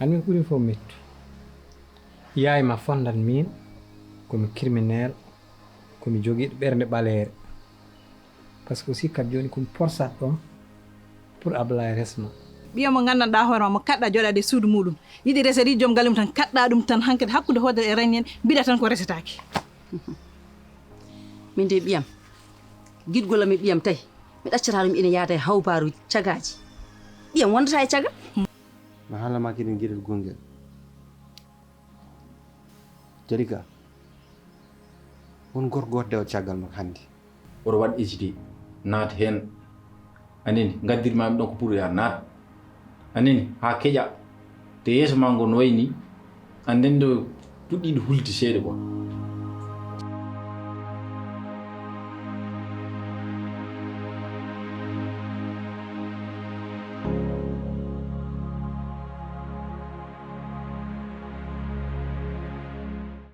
Hande mi ɓuri fof mettu yaay ma fondan min komi criminel komi jogiiɗo ɓernde ɓaleere par ce que aussi kadi joni komi porsat ɗon pour Ablaye resma ɓiyo mo gandanɗa hoore ma mo kaɗɗa joɗade e suudu muɗum yiɗi resedi joom galle mum tan kaɗɗa ɗum tan hankkadi hakkude hoodere e ragnen mbiɗa tan ko resetaki min de ɓiyam guiɗgol ami ɓiyam tawi mi ɗaccata ɗum ina yaada e hawbaru cagaji ɓiyam wondata e caga mi haalama kiɗen gueɗel gongel Jalika won gorko goto dewa caggal makko hannde oɗo waɗ hésité naat hen anini gaddirmami ɗon ko pour ya naat anini ha keƴa te yeeso ma ngo no wayni anden ɗo puɗɗiɗo hulde seeɗa quoi